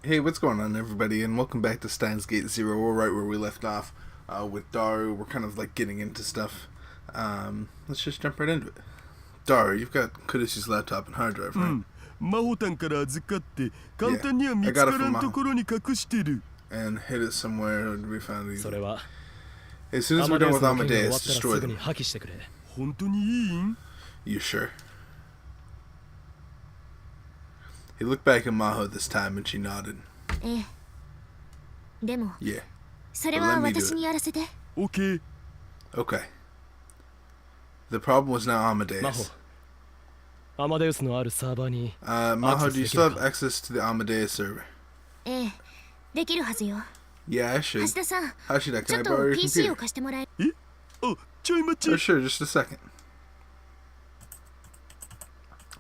Hey, what's going on, everybody, and welcome back to Steins Gate Zero. We're right where we left off with Daru. We're kind of like getting into stuff. Let's just jump right into it. Daru, you've got Kudusi's laptop and hard drive, right? I got it from Maho. And hid it somewhere and we found it. As soon as we're done with Amadeus, destroy them. You sure? He looked back at Maho this time and she nodded. Yeah. But let me do it. Okay. The problem was now Amadeus. Maho, do you still have access to the Amadeus server? Yeah, I should. Hashida, can I borrow your computer? Oh, sure, just a second.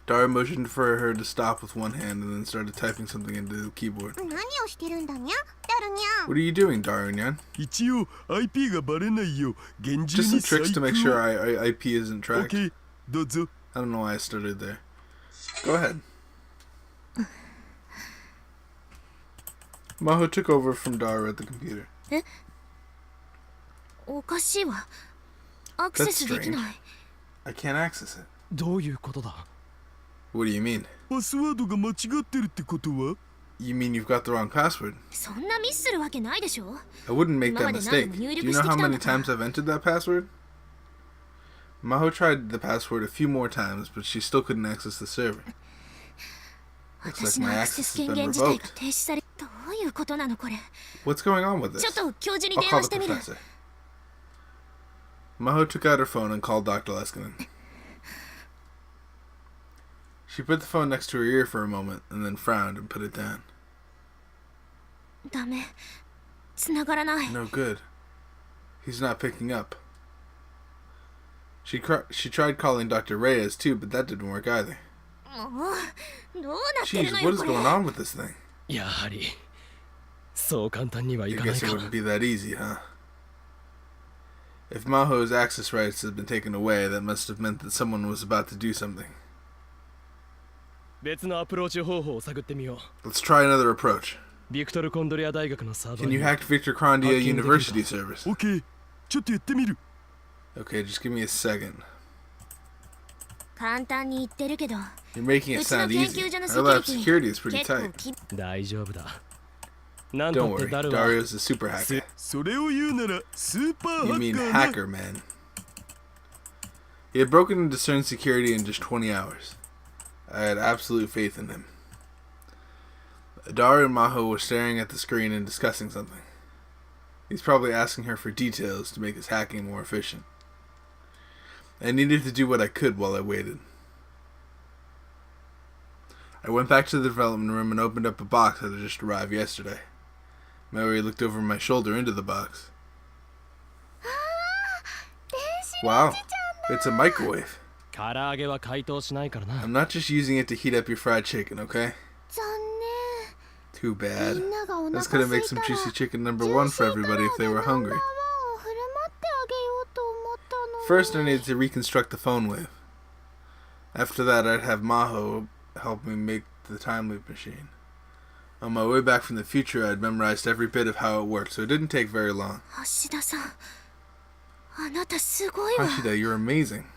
Daru motioned for her to stop with one hand and then started typing something into the keyboard. What are you doing, Daru-nyan? Just some tricks to make sure our IP isn't tracked. I don't know why I started there. Go ahead. Maho took over from Daru at the computer. That's strange. I can't access it. What do you mean? You mean you've got the wrong password? I wouldn't make that mistake. Do you know how many times I've entered that password? Maho tried the password a few more times, but she still couldn't access the server. Looks like my access has been revoked. What's going on with this? I'll call the professor. Maho took out her phone and called Dr. Leskinen. She put the phone next to her ear for a moment, and then frowned and put it down. No good. He's not picking up. She tried calling Dr. Reyes too, but that didn't work either. Jeez, what is going on with this thing? I guess it wouldn't be that easy, huh? If Maho's access rights had been taken away, that must have meant that someone was about to do something. Let's try another approach. Can you hack Victor Krondia University servers? Okay, just give me a second. You're making it sound easy. Our lab security is pretty tight. Don't worry, Dario's a super hacker. You mean hacker, man. He had broken into CERN security in just 20 hours. I had absolute faith in him. Daru and Maho were staring at the screen and discussing something. He's probably asking her for details to make his hacking more efficient. I needed to do what I could while I waited. I went back to the development room and opened up a box that had just arrived yesterday. Mary looked over my shoulder into the box. Wow, it's a microwave. I'm not just using it to heat up your fried chicken, okay? Too bad. That's gonna make some juicy chicken #1 for everybody if they were hungry. First, I needed to reconstruct the phone wave. After that, I'd have Maho help me make the time loop machine. On my way back from the future, I'd memorized every bit of how it worked, so it didn't take very long. Hashida, you're amazing.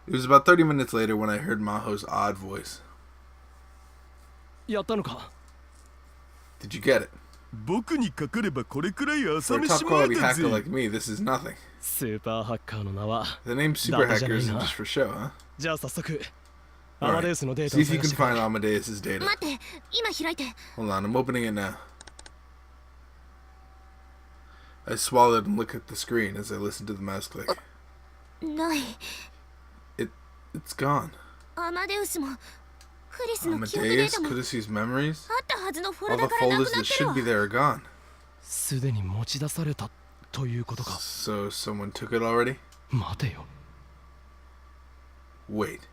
It was about 30 minutes later when I heard Maho's odd voice. Did you get it? For a top quality hacker like me, this is nothing. The name Super Hacker isn't just for show, huh? Alright, see if you can find Amadeus' data. Hold on, I'm opening it now. I swallowed and looked at the screen as I listened to the mouse click. It's gone. Amadeus, Kudusi's memories? All the folders that should be there are gone. So someone took it already? Wait.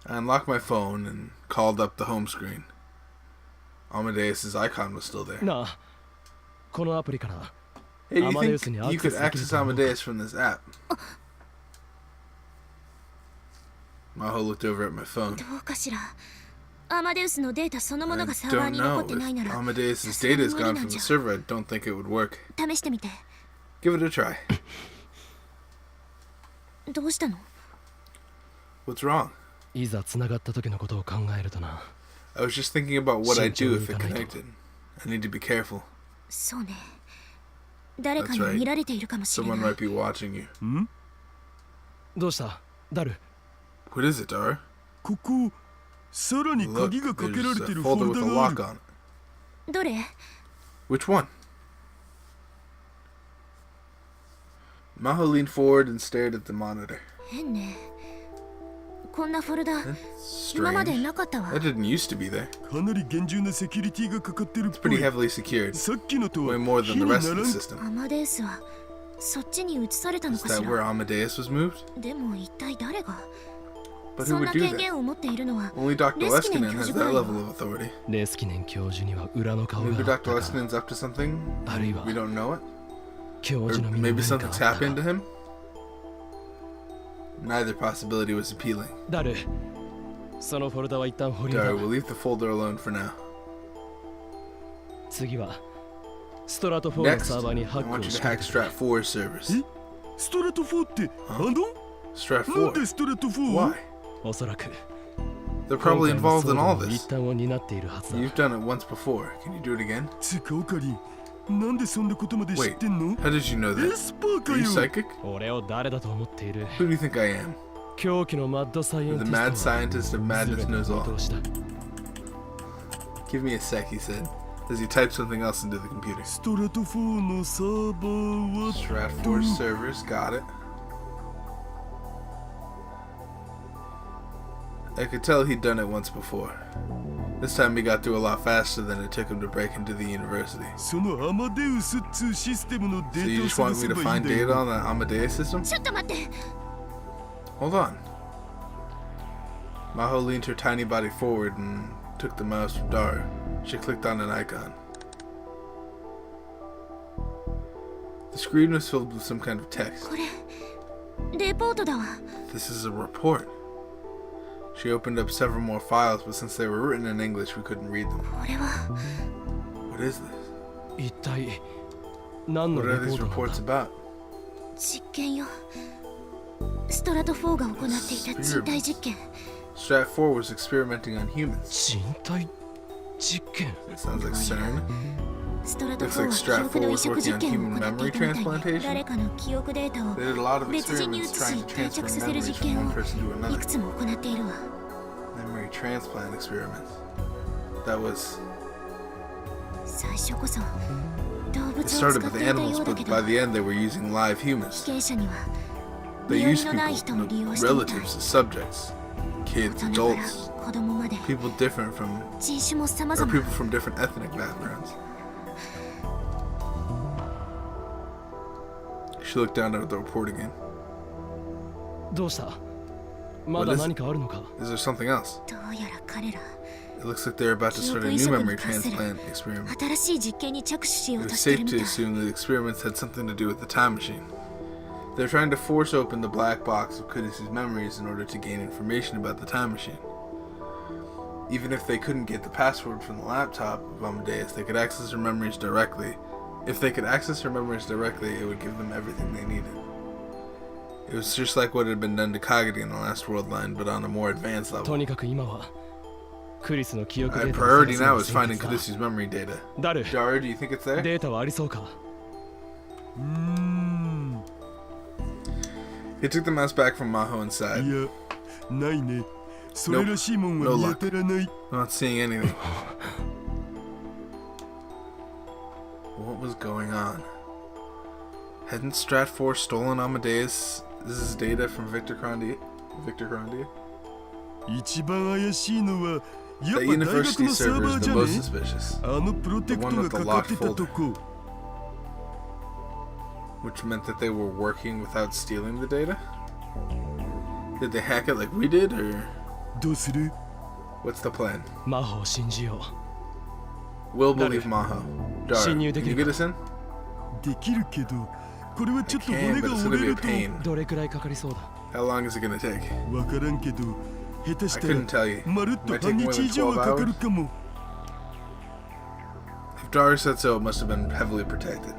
I unlocked my phone and called up the home screen. Amadeus' icon was still there. Hey, do you think you could access Amadeus from this app? Maho looked over at my phone. どうかしら。アマデウスのデータそのものがサーバー I に don't 残 know. ってないなら、 If Amadeus's data is gone from the server, I don't think it would work. 試してみて。Give it a try. どうしたの？ What's wrong? いざ繋がった時のことを考えるとな。I was just thinking about what I'd do if it connected. I need to be careful. そうね。誰かに見られているかもしれない。 Someone might be watching you. ん？どうした？ダル。What is it, Dar? ここ、さらに Look, 鍵がかけられ there's て a るフォ folder ル with ダ a があ lock る。 on it. どれ？ Which one? Maho leaned forward and stared at the monitor. 変ね。こんなフォルダ、 That's 今まで strange. なかったわ。 That didn't used to be there. かなり厳重なセキュリティがかかってるっ It's ぽ pretty い。 heavily secured. さっきのとは Way more 火 than に the な rest ら of ん。 the system. アマデウスはそっちに移されたの Is かし that where ら。 Amadeus was moved? でも一体誰が？ But そ who ん would な do 権 that? 限を持っているのは Only Dr. Leskinen Leskinen has 教授 that ぐらい level of authority. レスキネン教授には裏の顔 Maybe があった Dr. か。 Leskinen's up to something? あるいは We don't know it? 教 Or 授の身に maybe 何か something's あった happened to か。 him? Neither possibility was appealing. ダル。そのフォルダは一旦保留 Dar, だ。 we'll leave the folder alone for now. 次はストラト4の Next, サーバーに I ハック want を you し to て hack Strat 4's servers. え？ストラト4ってあの？ Strat なんで 4? ストラト 4？ Why? おそらく They're probably 今回の involved in 騒 all 動の this. 一端を担っているはずだ。 You've done it once before. Can you do it again? つかオカリン、なんでそんなことまで知ってんの？ How did you know エ that? スパーか Are you よ。 psychic? 俺を誰だと思っている？ Who do you think I am? 狂気のマッドサイエン The ティ mad ストは scientist of madness 全て knows 見 all. 通しだ。 Give me a sec, he said, as he typed something else into the computer. ストラト4のサーバーは Strat 4's servers, got it. I could tell he'd done it once before. This time he got through a lot faster than it took him to break into the university. そのアマデウスっつうシステムのデ So you ー just タを want 探 me せ to ばいいん find だ data よ。 on that Amadeus system? ちょっと待って。 Hold on. Maho leaned her tiny body forward and took the mouse from Dar. She clicked on an icon. The screen was filled with some kind of text. これレポートだわ。 This is a report. She opened up several more files, but since they were written in English, we couldn't read them. これは What is this? 一体何の What レ are ポ these ートなん reports だ？ about? 実験よ。ストラト4が行っていた人体実験。 Strat 4 was experimenting on humans. 人体実験？ Sounds like CERN. ストラト Looks 4は like 記 Strat 憶の移植実験を 4 was working on 行っていた human みたい memory で、誰かの記憶データを They did a lot of 別人に移 experiments し trying to 定 transfer 着させる memories 実 from 験 one を person to い another. くつも行っているわ。 Memory transplant experiments. That was... 最初こそ動 It 物を使 started って with いたよ animals, うだ but けど、 by the end they were using live 被 humans. 験者には They 身寄り used のない people, 人を利用 no, してみたい。 relatives as subjects. Kids, 大人から adults, 子供まで people different from... 人種も様 or 々。 people from different ethnic backgrounds. She looked down at the report again. どうした？まだ何かあるのか？ Is there something else? どうやら彼ら It looks like they're about to 記 start 憶 a 移 new 植 memory に関する transplant experiment. 新しい実験に着手しよ It うと was してい safe るみ to たい。 assume the experiments had something to do with the time machine. They're trying to force open the black box of Kudisu's memories in order to gain information about the time machine. Even if they couldn't get the password from the laptop of Amadeus, they could access her memories directly. If they could access her memories directly, it would give them everything they needed. It was just like what had been done to Kagadi in the last world line, but on a more advanced と level. にかく今はクリスの記憶デ Our ータを priority 探 now す is のが finding 先決 Kudisu's memory data. だ。ダル、 Jar, do you think it's there? データはありそうか？ He took the mouse back from Maho い inside. や、ないね。それらしいもんは見当たらない。 I'm not seeing anything. What was going on? Hadn't Strat 4 stolen Amadeus' data from Victor Grandier? 一番怪しいのは、やっ The ぱ大学 university のサー server バ is ー the じゃ most ね？ suspicious, あのプロテクトがかかってたとこ。 which meant that they were working without stealing the data? Did they hack it like we did, or どうする？ what's the plan? 魔法を信じよ We'll believe Maho. Dar, can you get us in? できるけど、これはちょっと I can, 骨 but が it's 折 gonna れ be a ると。 pain. う。どれくらいかかりそうだ？ How long is it gonna take? わからんけど、下手し I たら couldn't tell you. まるっと Might take 半 more 日 than 以上 12はかか hours. るかも。 If Daru said so, it must have been heavily protected.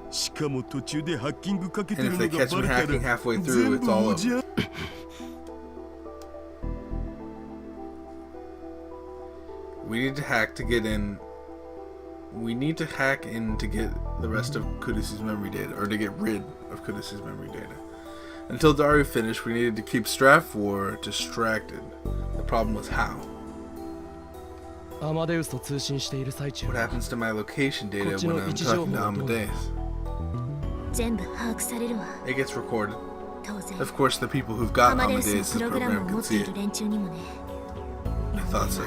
しかも途中でハッキングかけて And る if の they が catch バ me レた hacking ら halfway through, 全 it's 部 all お over. じゃ。 We need to hack to get in. We need to hack in to get the rest of Kudusu's memory data, or to get rid of Kudusu's memory data. Until Daru finished, we needed to keep Stratfor distracted. The problem was how. アマデウスと通信している最中 What happens to my location data when I'm talking to Amadeus? 全部把握されるわ。 It gets recorded. 当然 Of course, the people who've got アマデウスの Amadeus' プログラムを program 持 can ってい see る it. 連中にもね。 I thought so.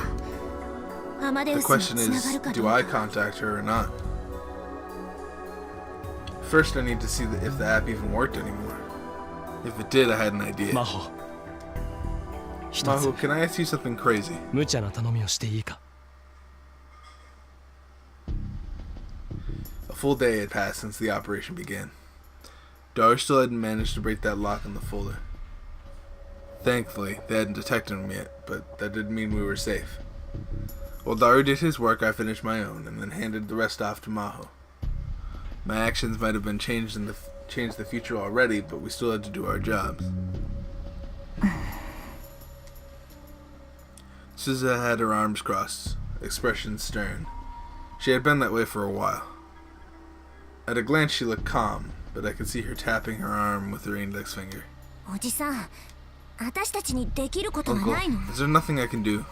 アマデ The ウスに question つな is, がるかど do う I か。 contact her or not? First, I need to see if the app even worked anymore. If it did, I had an idea. マホ一つ Maho, can I ask you something crazy? 無茶な頼みをしていいか A full day had passed since the operation began. Daru still hadn't managed to break that lock in the folder. Thankfully, they hadn't detected him yet, but that didn't mean we were safe. While Daru did his work, I finished my own, and then handed the rest off to Maho. My actions might have been changed the future already, but we still had to do our jobs. Suza had her arms crossed, expression stern. She had been that way for a while. At a glance she looked calm, but I could see her tapping her arm with her index finger. おじさん、私たちにできることは Uncle, ないの？ is there nothing I can do?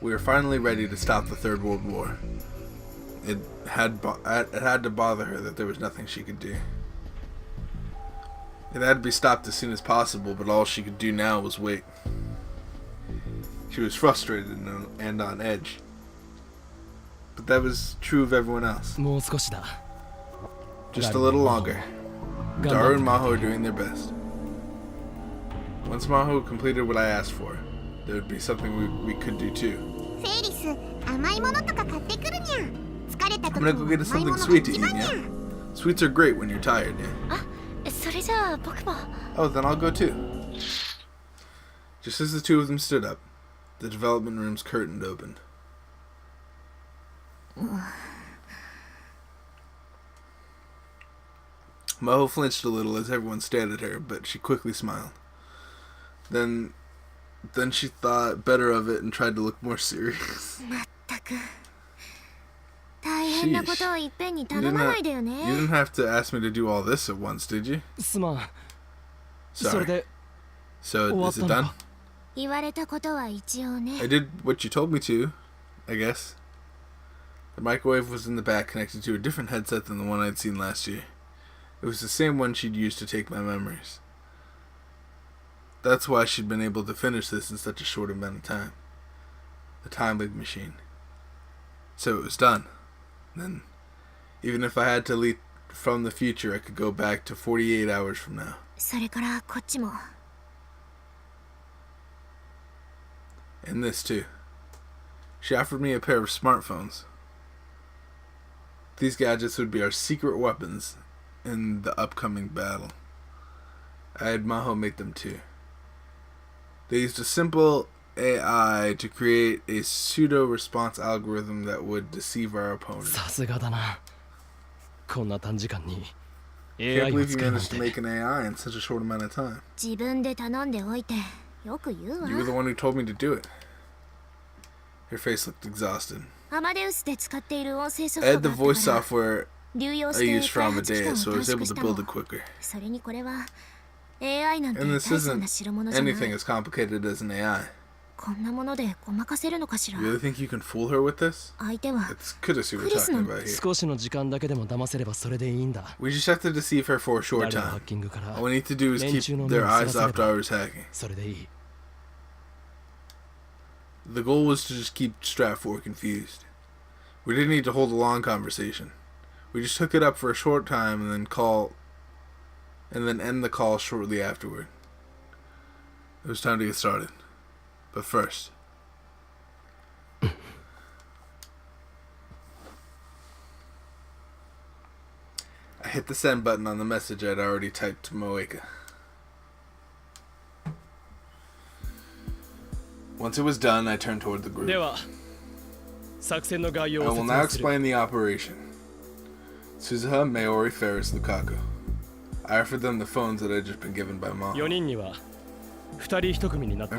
We were finally ready to stop the Third World War. It had to bother her that there was nothing she could do. It had to be stopped as soon as possible, but all she could do now was wait. She was frustrated and on edge. But that was true of everyone else. もう少しだ Just a little longer. Daru and Maho are doing their best. Once Maho completed what I asked for, there would be something we could do too. セイリス、甘いものとか買ってくるにゃ。疲れた I'm 時 gonna に go 甘い get も something のが sweet to 一 eat, 番にゃ。 yeah? Sweets are great when you're tired, yeah? あ、それじゃあ僕も。 Oh, then I'll go too. Just as the two of them stood up, the development room's curtain opened. Maho flinched a little as everyone stared at her, but she quickly smiled. Then she thought better of it and tried to look more serious. まったく。大変なことをいっぺんに頼まないでよ You ね。 didn't have to ask me to do all this at once, did you? すまんそれ Sorry. で So, is it 終わった done? のか言われたことは一応ね I。did what you told me to, I guess. The microwave was in the back, connected to a different headset than the one I'd seen last year. It was the same one she'd used to take my memories. That's why she'd been able to finish this in such a short amount of time. The time leap machine. So it was done. Then, even if I had to leap from the future, I could go back to 48 hours from now. それからこっちも。 And this too. She offered me a pair of smartphones. These gadgets would be our secret weapons in the upcoming battle. I had Maho make them too. They used a simple AI to create a pseudo-response algorithm that would deceive our opponent. さすがだなこんな短時間に Can't AI を believe you 作るなん managed to て make an AI in such a short amount of time. 自分で頼んでおいてよく言うわ。 You were the one who told me to do it. Her face looked exhausted. アマデウスで使っている音声ソフ I ト had が the あった voice から software 流用 I して used for 開発期間を Amadeus, so I 短 was 縮 able し to た build の it。quicker. それにこれは AI なんて And 大 this 層な isn't 代物じゃない。 anything as complicated as an AI. こんなものでごまかせるのかしら。 You really think you can fool her with this? 相手は It's Kudasu we're Chris talking の about here. 少しの時間だけでも騙せればそれでいいんだ We just have to deceive her for a short 誰のハッ time. キングから All we need to do is keep 連中の目 their を eyes そら off せれば Daru's hacking. それでいい The goal was to just keep Stratfor confused. We didn't need to hold a long conversation. We just took it up for a short time and then end the call shortly afterward. It was time to get started. But first, I hit the send button on the message I'd already typed to Moeka. Once it was done, I turned toward the group. I will now explain the operation. Suzuha, Maori, Ferris, Lukaku. I offered them the phones that I had just been given by Mom. I'm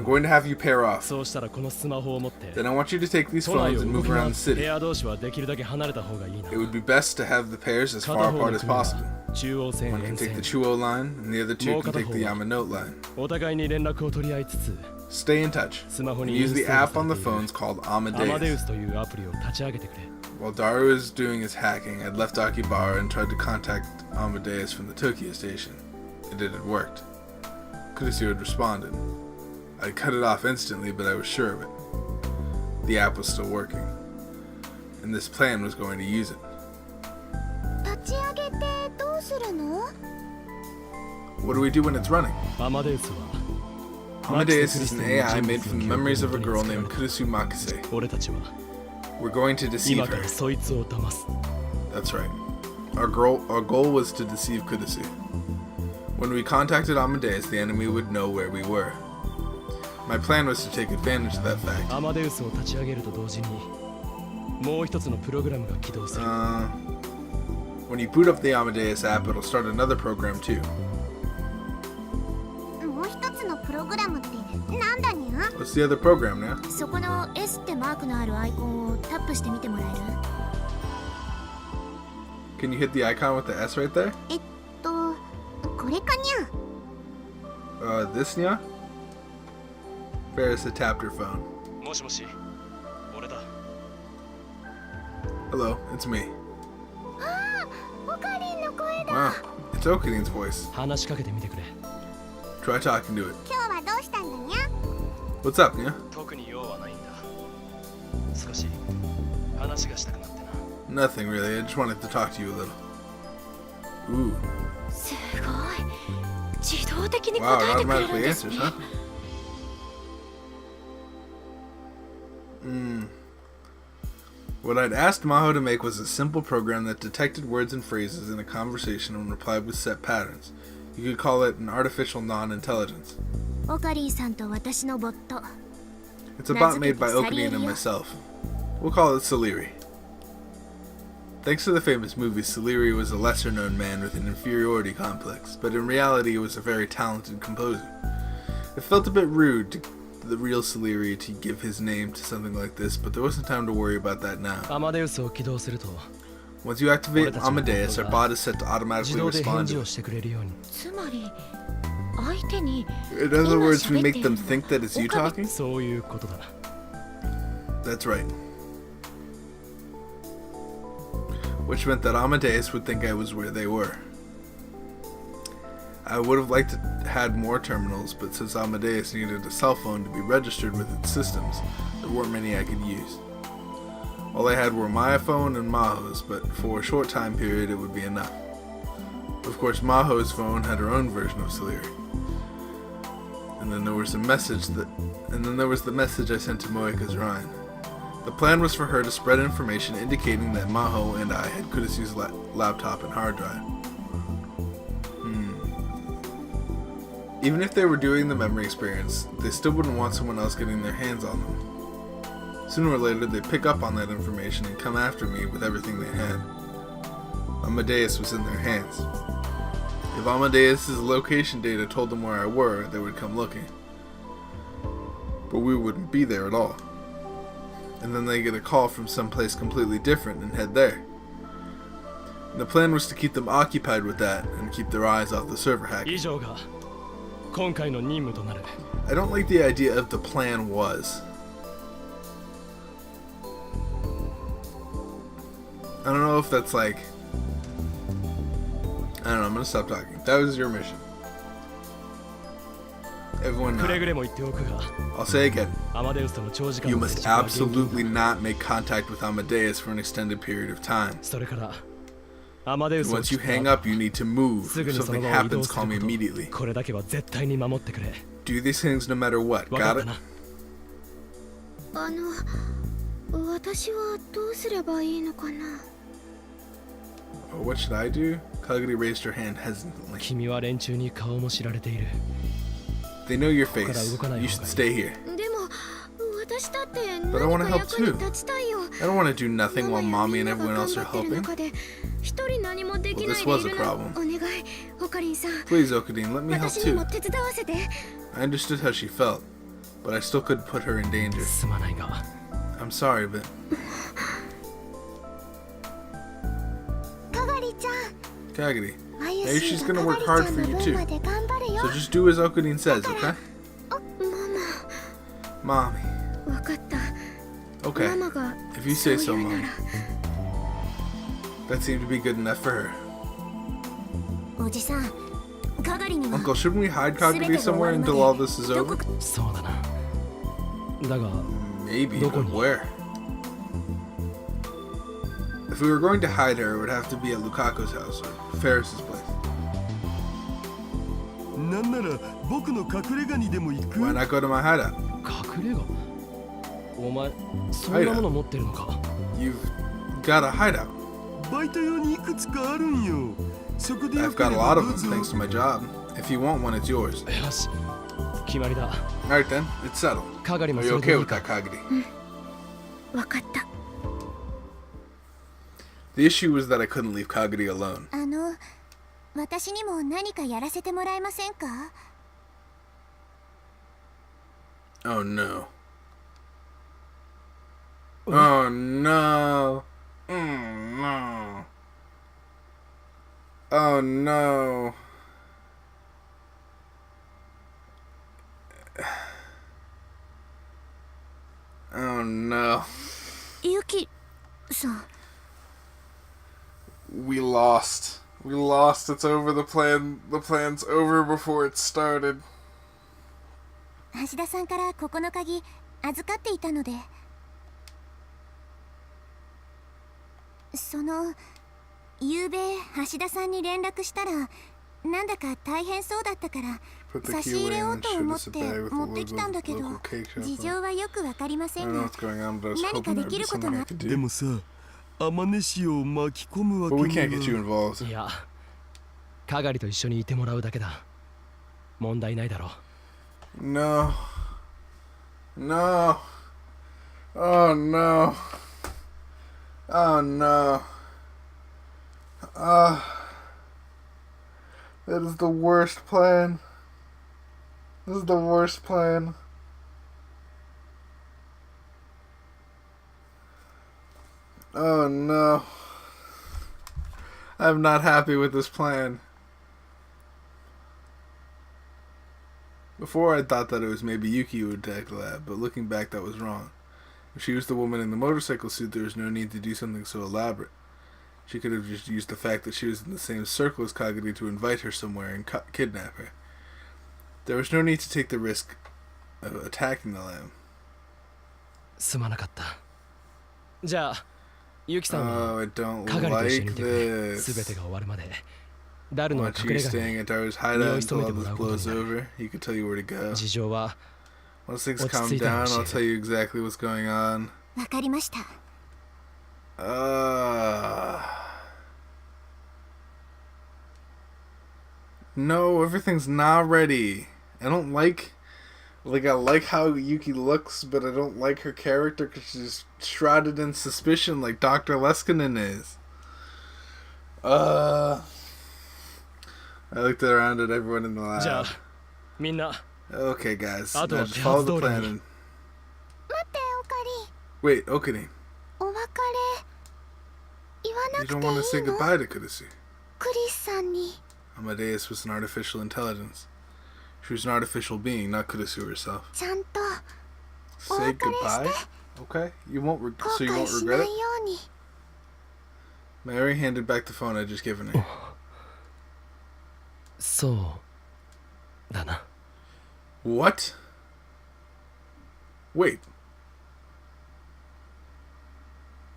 going to have you pair off. Then I want you to take these phones and move around the city. It would be best to have the pairs as far apart as possible. One can take the Chuo line, and the other two can take the Yamanote line. Stay in touch, and use the app on the phones called Amadeus. While Daru was doing his hacking, I'd left Akibara and tried to contact Amadeus from the Tokyo station, and it had worked. Kurusu had responded. I cut it off instantly, but I was sure of it. The app was still working, and this plan was going to use it. What do we do when it's running? Amadeus is an AI made from the memories of a girl named Kurusu Makise. We're going to deceive her. That's right. Our goal was to deceive Kurusu. When we contacted Amadeus, the enemy would know where we were. My plan was to take advantage of that fact. When you boot up the Amadeus app, it'll start another program too. What's the other program now? Can you hit the icon with the S right there? This nya? Ferris had tapped her phone. Hello, it's me. Wow, it's Okarin's voice. Try talking to it. What's up, Nya? Nothing really, I just wanted to talk to you a little. Ooh. Wow, it automatically answers, huh? What I'd asked Maho to make was a simple program that detected words and phrases in a conversation and replied with set patterns. You could call it an artificial non-intelligence. It's a bot made by Okarin and myself. We'll call it Saliri. Thanks to the famous movie, Saliri was a lesser-known man with an inferiority complex, but in reality he was a very talented composer. It felt a bit rude to the real Saliri to give his name to something like this, but there wasn't time to worry about that now. Once you activate Amadeus, our bot is set to automatically respond to it. In other words, we make them think that it's you talking? That's right. Which meant that Amadeus would think I was where they were. I would have liked to had more terminals, but since Amadeus needed a cell phone to be registered with its systems, there weren't many I could use. All I had were my phone and Maho's, but for a short time period it would be enough. Of course, Maho's phone had her own version of Saliri. And then there was the message I sent to Moeka's Ryan. The plan was for her to spread information indicating that Maho and I had Kurusu's laptop and hard drive. Even if they were doing the memory experience, they still wouldn't want someone else getting their hands on them. Sooner or later, they'd pick up on that information and come after me with everything they had. Amadeus was in their hands. If Amadeus' location data told them where I were, they would come looking. But we wouldn't be there at all. And then they get a call from someplace completely different and head there. And the plan was to keep them occupied with that and keep their eyes off the server hacking. I don't like the idea of the plan was. I don't know if that's like... I don't know, I'm gonna stop talking. That was your mission. Everyone know. I'll say again. You must absolutely not make contact with Amadeus for an extended period of time. Once you hang up, you need to move. If something happens, call me immediately. Do these things no matter what, got it? What should I do? Kaguri raised her hand hesitantly. They know your face. You should stay here. But I want to help too. I don't want to do nothing while mommy and everyone else are helping. Well, this was a problem. Please, Okadine, let me help too. I understood how she felt, but I still could put her in danger. I'm sorry, but... Kagari, maybe she's gonna work hard for you too. So just do as Okadine says, okay? Mommy. Okay, if you say so, Mom. That seemed to be good enough for her. Uncle, shouldn't we hide Kagari somewhere until all this is over? Maybe, but where? If we were going to hide her, it would have to be at Lukaku's house or Ferris's place. Why not go to my hideout? You've got a hideout. I've got a lot of them thanks to my job. If you want one, it's yours. Alright then, it's settled. Are you okay with that, Kagari? The issue was that I couldn't leave Kagari alone. Oh no. Oh no. No. Oh no. Oh no. Yuki-san. We lost. We lost. It's over. The plan's over before it started. 橋田さんからここの鍵預かっていたので、夕べ橋田さんに連絡したらなんだか大変そうだったから差し入れをと思って持ってきたんだけど、事情はよくわかりませんが何かできることが。でもさ、天音氏を巻き込むわけには。いや、かがりと一緒にいてもらうだけだ。問題ないだろう。No. No. Oh no. Oh no. That is the worst plan. This is the worst plan. Oh no. I'm not happy with this plan. Before I thought that it was maybe Yuki who would attack the lab, but looking back that was wrong. If she was the woman in the motorcycle suit, there was no need to do something so elaborate. She could have just used the fact that she was in the same circle as Kagari to invite her somewhere and kidnap her. There was no need to take the risk of attacking the lab. すまなかった。じゃあ、ユキさんは I don't かがりと一緒にい like てくれ。 this. すべてが終わるまで。ダルの Want 隠 you れ家 staying に at Daru's hideout until all this blows over? He could tell you where to go. 事情は Once things calm down, I'll tell you exactly what's going on. わかりました。No, everything's not ready. I don't like I like how Yuki looks, but I don't like her character because she's shrouded in suspicion like Dr. Leskinen is. I looked around at everyone in the lab. じゃあ、みんな Okay, guys. あと Now は just 手 follow はず the 通り plan に。 and... 待っておかり。 Wait, Okadine. お別れ言わな You くてい don't want to say いの？ goodbye to Kurusu. クリスさんに。 Amadeus was an artificial intelligence. She was an artificial being, not Kurusu herself. ちゃんと Say goodbye? Okay. So you won't 後 regret 悔しない it? ように。 Mary handed back the phone I'd just given her. そうだな。 What? Wait.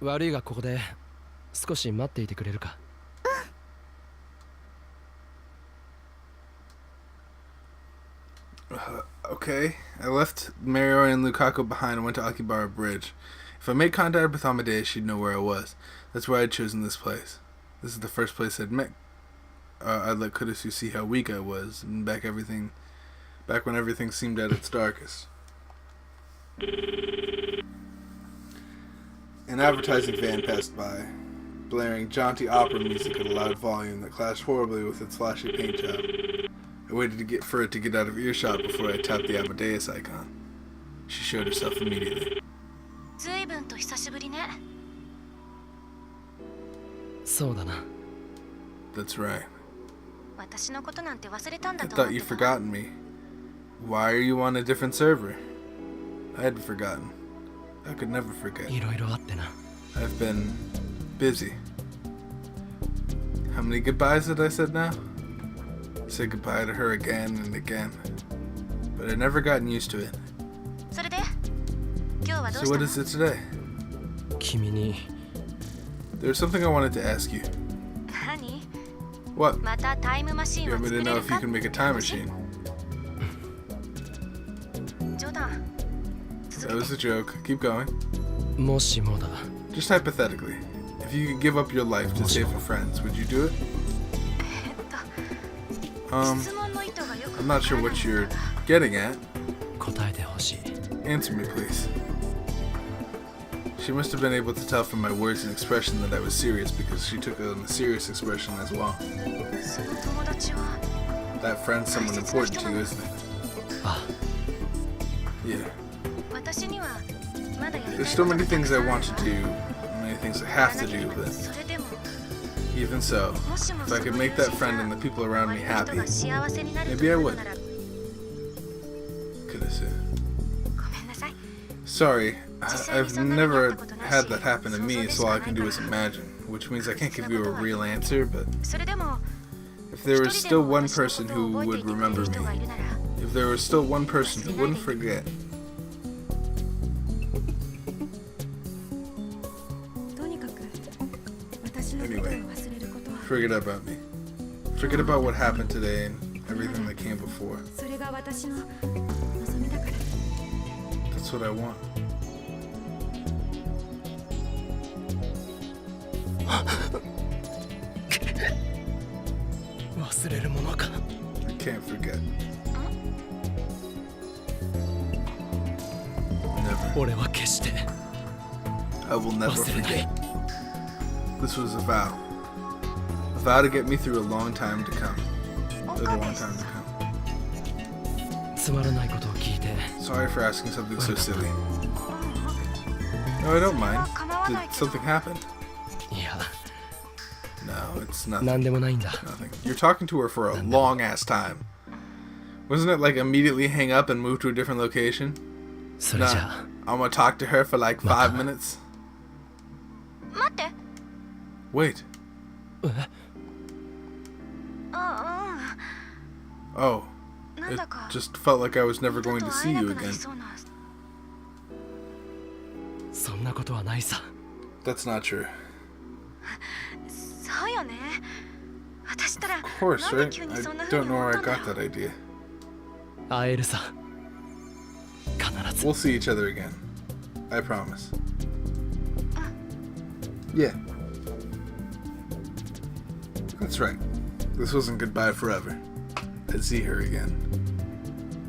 悪いがここで少し待っていてくれるか。Okay. I left Mario and Lukaku behind and went to Akibara Bridge. If I made contact with Amadeus, she'd know where I was. That's why I'd chosen this place. This is the first place I'd met. I'd let Kurusu see how weak I was, and back when everything seemed at its darkest. An advertising van passed by, blaring jaunty opera music at a loud volume that clashed horribly with its flashy paint job. I waited for it to get out of earshot before I tapped the Amadeus icon. She showed herself immediately. That's right. I thought you'd forgotten me. Why are you on a different server? I had forgotten. I could never forget. I've been busy. How many goodbyes had I said now? I said goodbye to her again and again. But I'd never gotten used to it. So what is it today? There's something I wanted to ask you. What? You want me to know if you can make a time machine? That was a joke. Keep going. Just hypothetically, if you could give up your life to save your friends, would you do it? I'm not sure what you're getting at. Answer me, please. She must have been able to tell from my words and expression that I was serious because she took on a serious expression as well. That friend's someone important to you, isn't it? Yeah. There's so many things I want to do, many things I have to do, but even so, if I could make that friend and the people around me happy, maybe I would. Could have said. Sorry, I've never had that happen to me, so all I can do is imagine, which means I can't give you a real answer, but if there was still one person who would remember me, if there was still one person who wouldn't forget. Anyway, forget about me. Forget about what happened today and everything that came before. That's what I want. I can't forget. Never. I will never forget. This was a vow. A vow to get me through a long time to come. A long time to come. Sorry for asking something so silly. No, I don't mind. Did something happen? No, it's nothing. Nothing. You're talking to her for a long ass time. Wasn't it like immediately hang up and move to a different location? Nah, I'm gonna talk to her for like 5 minutes. Wait. Oh. It just felt like I was never going to see you again. That's not true. Of course, right? I don't know where I got that idea. We'll see each other again. I promise. Yeah. That's right. This wasn't goodbye forever. I'd see her again.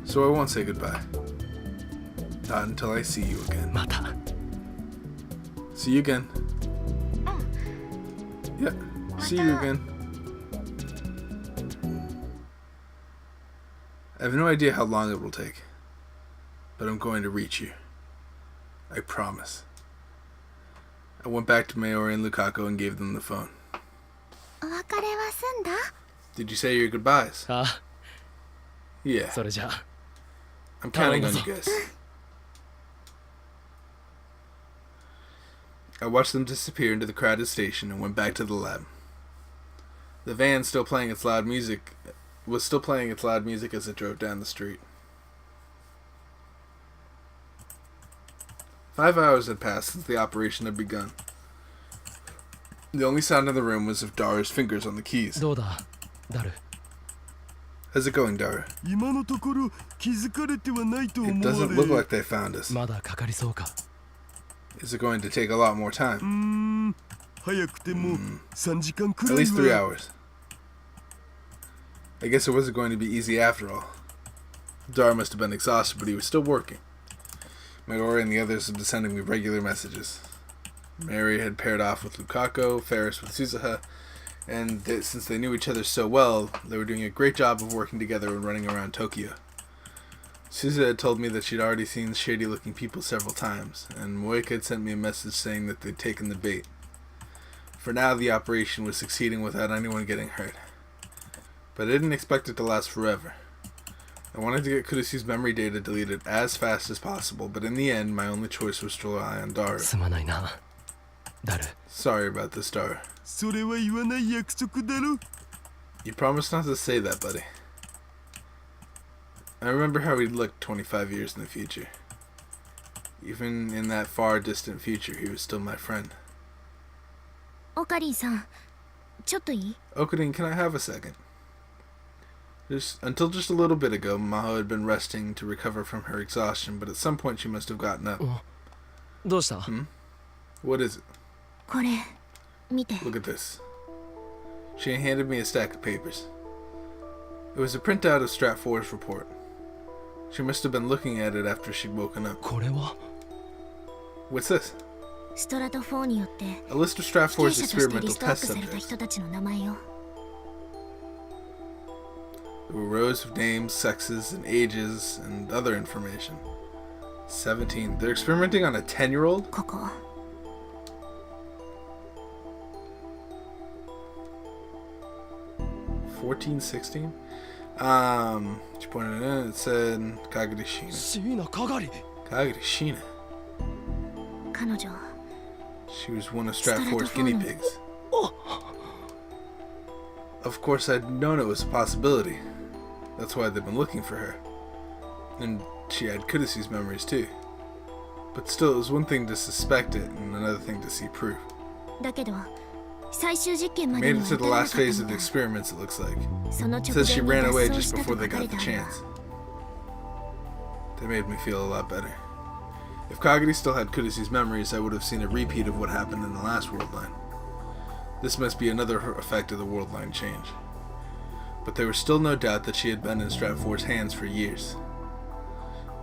So I won't say goodbye. Not until I see you again. See you again. Yeah, see you again. I have no idea how long it will take, but I'm going to reach you. I promise. I went back to Mayori and Lukaku and gave them the phone. Did you say your goodbyes? Yeah. I'm counting on you guys. I watched them disappear into the crowded station and went back to the lab. The van was still playing its loud music as it drove down the street. 5 hours had passed since the operation had begun. The only sound in the room was of Dara's fingers on the keys. How's it going, Dara? It doesn't look like they found us. Is it going to take a lot more time? At least 3 hours. I guess it wasn't going to be easy after all. Dara must have been exhausted, but he was still working. Mayori and the others had been sending me regular messages. Mary had paired off with Lukaku, Ferris with Suzuha, and since they knew each other so well, they were doing a great job of working together and running around Tokyo. Suzuha had told me that she'd already seen shady-looking people several times, and Moika had sent me a message saying that they'd taken the bait. For now, the operation was succeeding without anyone getting hurt. But I didn't expect it to last forever. I wanted to get Kurusu's memory data deleted as fast as possible, but in the end, my only choice was to rely on Daru. Sorry about this, Daru. You promised not to say that, buddy. I remember how he looked 25 years in the future. Even in that far distant future, he was still my friend. Okarin-san, Okarin, can I have a second? Until just a little bit ago, Maho had been resting to recover from her exhaustion, but at some point she must have gotten up. What is it? Look at this. She handed me a stack of papers. It was a printout of Stratfor's report. She must have been looking at it after she'd woken up. What's this? A list of Stratfor's experimental test subjects. There were rows of names, sexes, and ages, and other information. 17. They're experimenting on a 10-year-old? 14, 16? She pointed it in, it said Kagari Shina. Kagari Shina. She was one of Stratfor's guinea pigs. Of course, I'd known it was a possibility. That's why they've been looking for her. And she had Kurusu's memories too. But still, it was one thing to suspect it, and another thing to see proof. Made it to the last phase of the experiments, it looks like. It says she ran away just before they got the chance. They made me feel a lot better. If Kagari still had Kurusu's memories, I would have seen a repeat of what happened in the last world line. This must be another effect of the world line change. But there was still no doubt that she had been in Stratfor's hands for years.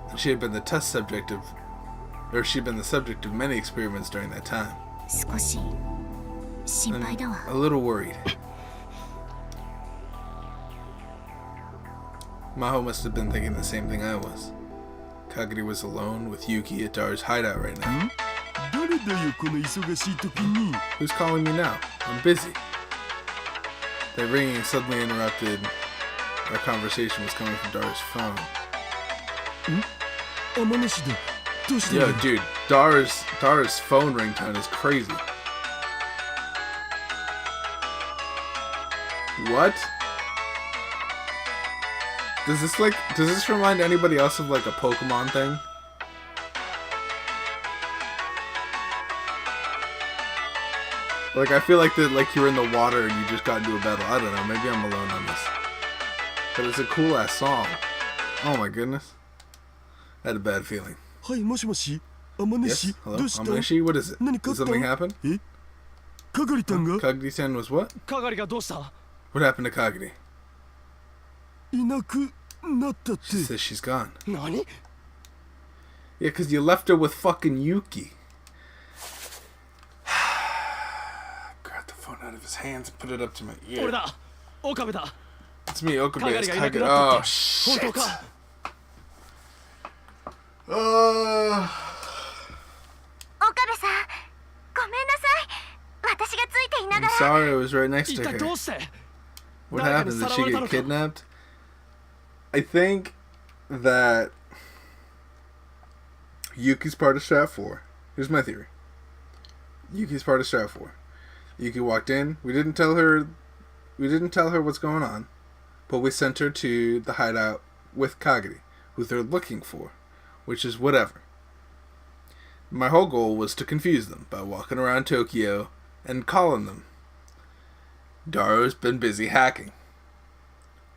And she had been the subject of many experiments during that time. I'm a little worried. Maho must have been thinking the same thing I was. Kagari was alone with Yuki at Daru's hideout right now. Who's calling me now? I'm busy. The ringing suddenly interrupted. Our conversation was coming from Daru's phone. Yo, dude, Daru's phone ringtone is crazy. What? Does this remind anybody else of like a Pokemon thing? Like, I feel like you're in the water and you just got into a battle. I don't know, maybe I'm alone on this. But it's a cool ass song. Oh my goodness. I had a bad feeling. Yes? Hello? Amaneshi? What is it? Did something happen? Kagari-san was what? What happened to Kagari? She says she's gone. Yeah, because you left her with fucking Yuki. Grabbed the phone out of his hands and put it up to my ear. It's me, Okabe. It's Kagari. Oh, shit. I'm sorry, I was right next to her. What happened? Did she get kidnapped? I think that Yuki's part of Stratfor. Here's my theory. Yuki's part of Stratfor. Yuki walked in. We didn't tell her what's going on, but we sent her to the hideout with Kagari, who they're looking for, which is whatever. My whole goal was to confuse them by walking around Tokyo and calling them. Daru's been busy hacking.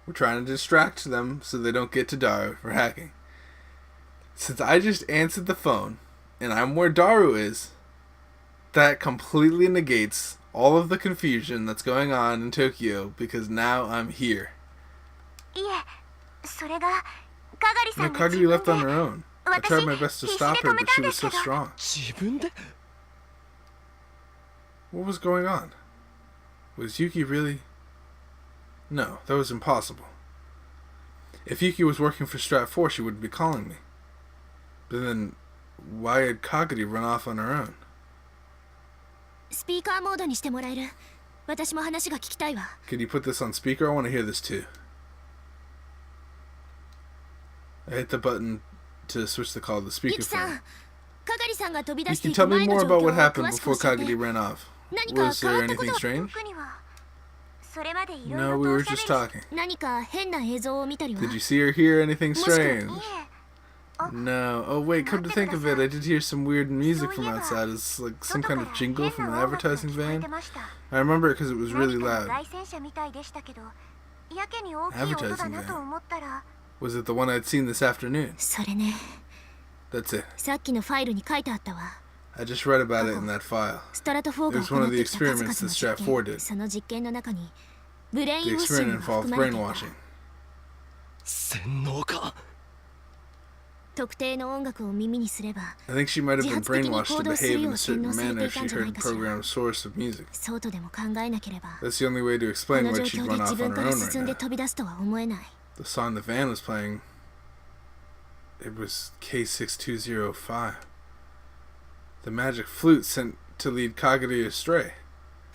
We're trying to distract them so they don't get to Daru for hacking. Since I just answered the phone, and I'm where Daru is, that completely negates all of the confusion that's going on in Tokyo, because now I'm here. Now Kagari left on her own. I tried my best to stop her, but she was so strong. What was going on? Was Yuki really... No, that was impossible. If Yuki was working for Strat 4, she wouldn't be calling me. But then, why had Kagari run off on her own? Could you put this on speaker? I want to hear this too. I hit the button to switch the call to speakerphone. You can tell me more about what happened before Kagari ran off. Was there anything strange? No, we were just talking. Did you see or hear anything strange? No. Oh wait, come to think of it, I did hear some weird music from outside. It's like some kind of jingle from an advertising van. I remember it because it was really loud. Advertising van? Was it the one I'd seen this afternoon? That's it. I just read about it in that file. It was one of the experiments that Strat 4 did. The experiment involved brainwashing. I think she might have been brainwashed to behave in a certain manner if she heard the program's source of music. That's the only way to explain why she'd run off on her own right now. The song the van was playing, it was K6205. The magic flute sent to lead Kagari astray.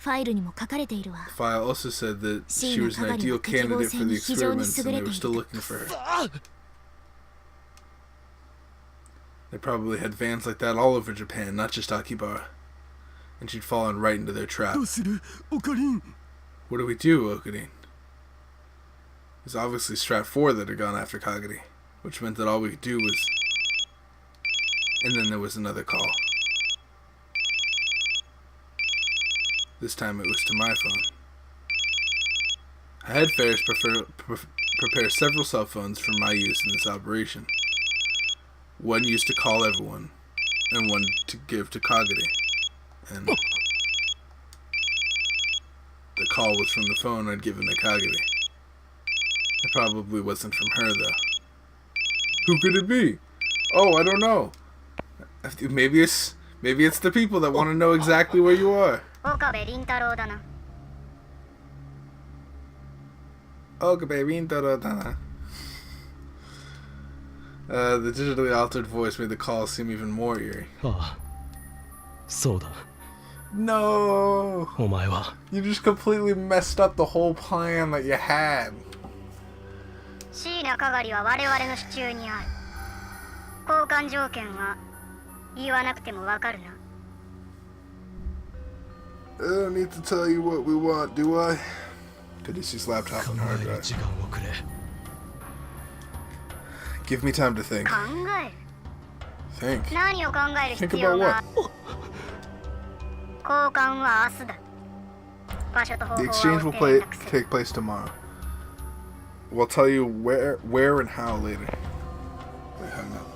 The file also said that she was an ideal candidate for the experiments and they were still looking for her. They probably had vans like that all over Japan, not just Akibara. And she'd fallen right into their trap. What do we do, Okarin? It was obviously Strat 4 that had gone after Kagari, which meant that all we could do was... And then there was another call. This time it was to my phone. I had Ferris prepare several cell phones for my use in this operation. One used to call everyone, and one to give to Kagari. And the call was from the phone I'd given to Kagari. It probably wasn't from her, though. Who could it be? Oh, I don't know. Maybe it's the people that want to know exactly where you are. Okabe Rintaro dana. The digitally altered voice made the call seem even more eerie. No! You just completely messed up the whole plan that you had. I don't need to tell you what we want, do I? Kadishi's laptop and hard drive. Give me time to think. Think? Think about what? The exchange will take place tomorrow. We'll tell you where and how later. Wait, hang up.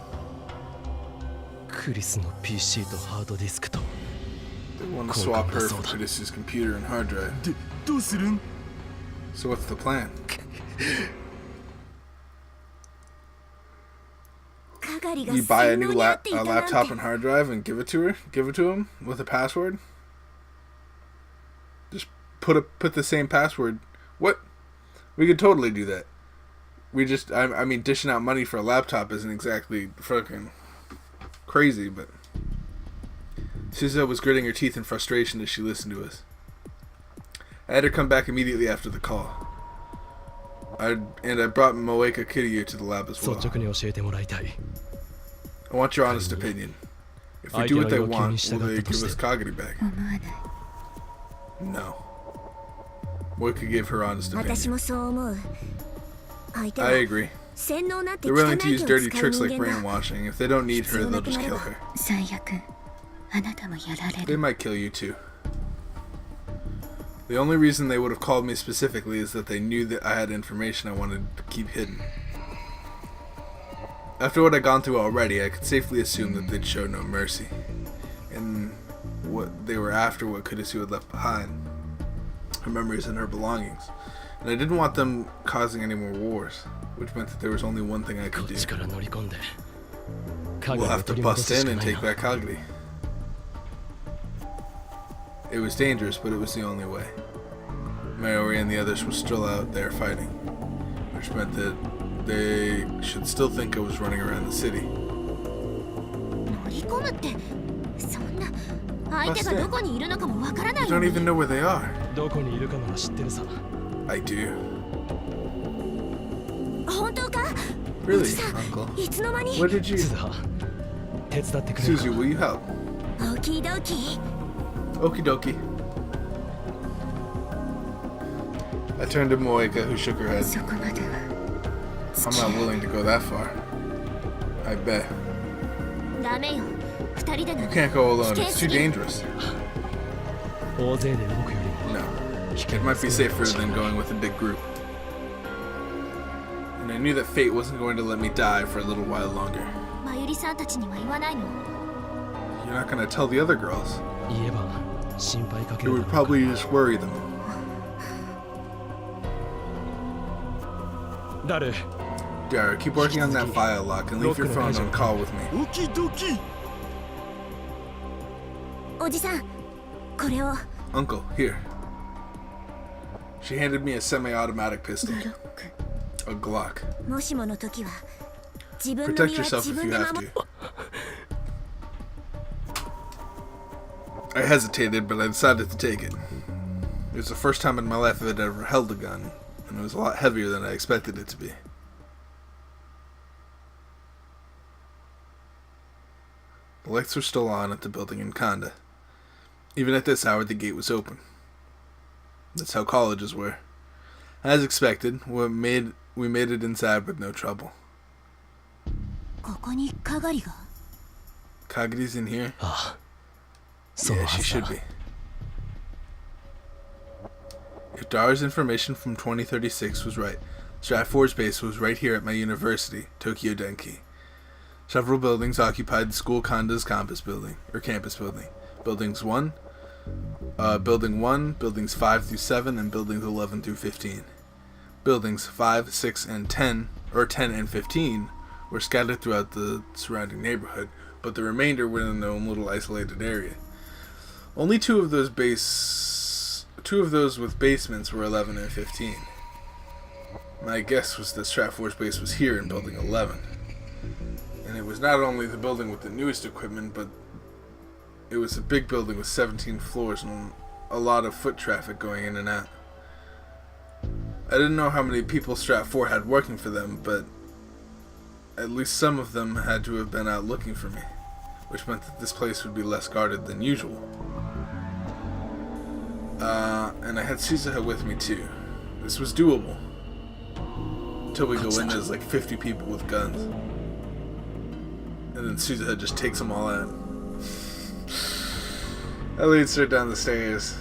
They want to swap her for Kadishi's computer and hard drive. So what's the plan? You buy a new laptop and hard drive and give it to her? Give it to him with a password? Just put the same password. What? We could totally do that. I mean, dishing out money for a laptop isn't exactly fucking crazy, but... Suzuha was gritting her teeth in frustration as she listened to us. I had her come back immediately after the call. I brought Moeka Kiryu to the lab as well. I want your honest opinion. If we do what they want, will they give us Kagari back? No. Moeka gave her honest opinion. I agree. They're willing to use dirty tricks like brainwashing. If they don't need her, they'll just kill her. They might kill you too. The only reason they would have called me specifically is that they knew that I had information I wanted to keep hidden. After what I'd gone through already, I could safely assume that they'd show no mercy. And what they were after what Kudisu had left behind. Her memories and her belongings. And I didn't want them causing any more wars, which meant that there was only one thing I could do. We'll have to bust in and take back Kagari. It was dangerous, but it was the only way. Mayuri and the others were still out there fighting, which meant that they should still think I was running around the city. Plus, you don't even know where they are. I do. Really, Uncle? What did you... Suzu, will you help? Okie dokie. I turned to Moeka, who shook her head. I'm not willing to go that far. I bet. You can't go alone, it's too dangerous. No. It might be safer than going with a big group. And I knew that fate wasn't going to let me die for a little while longer. You're not going to tell the other girls. It would probably just worry them. Dara, keep working on that file lock and leave your phone on call with me. Uncle, here. She handed me a semi-automatic pistol. A Glock. Protect yourself if you have to. I hesitated, but I decided to take it. It was the first time in my life I'd ever held a gun, and it was a lot heavier than I expected it to be. The lights were still on at the building in Kanda. Even at this hour, the gate was open. That's how colleges were. As expected, we made it inside with no trouble. Kagari's in here? Yeah, she should be. If Dara's information from 2036 was right, Stratford's base was right here at my university, Tokyo Denki. Several buildings occupied the school Kanda's campus building. Buildings 1, buildings 5 through 7, and buildings 11 through 15. Buildings 5, 6, and 10, or 10 and 15, were scattered throughout the surrounding neighborhood, but the remainder were in their own little isolated area. Only two of those with basements were 11 and 15. My guess was that Stratford's base was here in building 11. And it was not only the building with the newest equipment, but it was a big building with 17 floors and a lot of foot traffic going in and out. I didn't know how many people Stratford had working for them, but at least some of them had to have been out looking for me, which meant that this place would be less guarded than usual. And I had Suzuha with me too. This was doable. Until we go in, there's like 50 people with guns. And then Suzuha just takes them all out. I leads her down the stairs.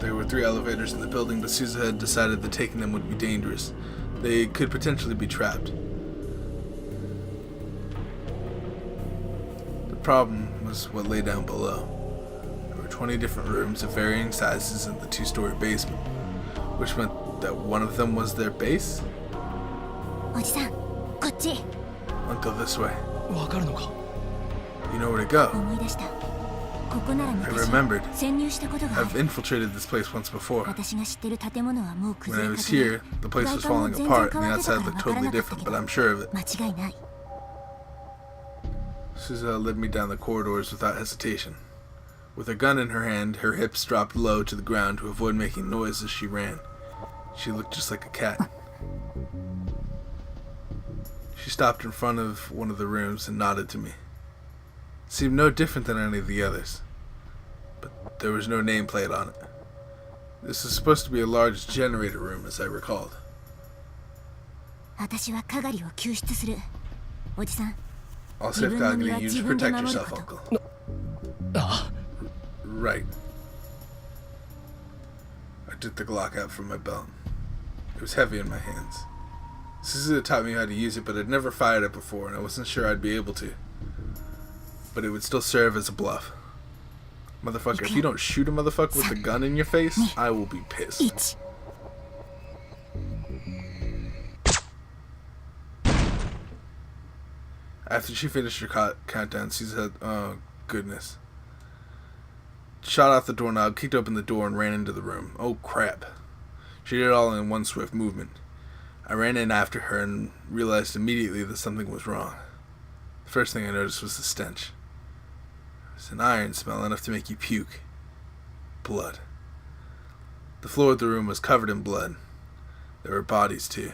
There were 3 elevators in the building, but Suzuha had decided that taking them would be dangerous. They could potentially be trapped. The problem was what lay down below. There were 20 different rooms of varying sizes in the 2-story basement, which meant that one of them was their base? Uncle, this way. You know where to go. I remembered. I've infiltrated this place once before. When I was here, the place was falling apart and the outside looked totally different, but I'm sure of it. Suzuha led me down the corridors without hesitation. With a gun in her hand, her hips dropped low to the ground to avoid making noise as she ran. She looked just like a cat. She stopped in front of one of the rooms and nodded to me. It seemed no different than any of the others, but there was no nameplate on it. This is supposed to be a large generator room, as I recalled. I'll save Kagari. You just protect yourself, Uncle. Right. I took the Glock out from my belt. It was heavy in my hands. Suzuha taught me how to use it, but I'd never fired it before, and I wasn't sure I'd be able to. But it would still serve as a bluff. Motherfucker, if you don't shoot a motherfucker with a gun in your face, I will be pissed. After she finished her countdown, she said, "Oh, goodness." shot off the doorknob, kicked open the door, and ran into the room. Oh, crap. She did it all in one swift movement. I ran in after her and realized immediately that something was wrong. The first thing I noticed was the stench. It was an iron smell, enough to make you puke. Blood. The floor of the room was covered in blood. There were bodies, too.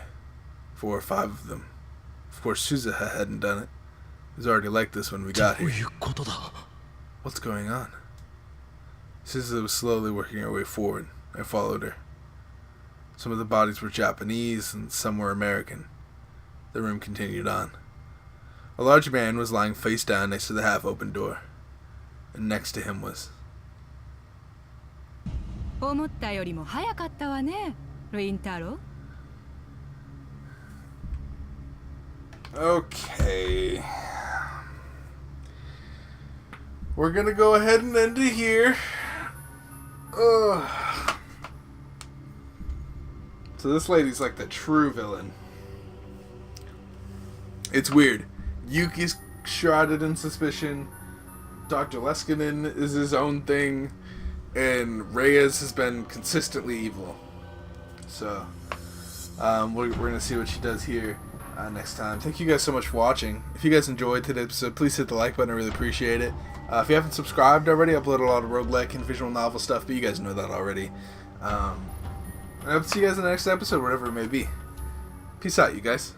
4 or 5 of them. Of course, Suzuha hadn't done it. It was already like this when we got here. What's going on? Suzuha was slowly working her way forward. I followed her. Some of the bodies were Japanese and some were American. The room continued on. A large man was lying face down next to the half-open door. And next to him was... Okay. We're gonna go ahead and end it here. Ugh. So this lady's like the true villain. It's weird. Yuki's shrouded in suspicion. Dr. Leskinen is his own thing. And Reyes has been consistently evil. So, we're going to see what she does here next time. Thank you guys so much for watching. If you guys enjoyed today's episode, please hit the like button. I really appreciate it. If you haven't subscribed already, I upload a lot of roguelike and visual novel stuff, but you guys know that already. I hope to see you guys in the next episode, whatever it may be. Peace out, you guys.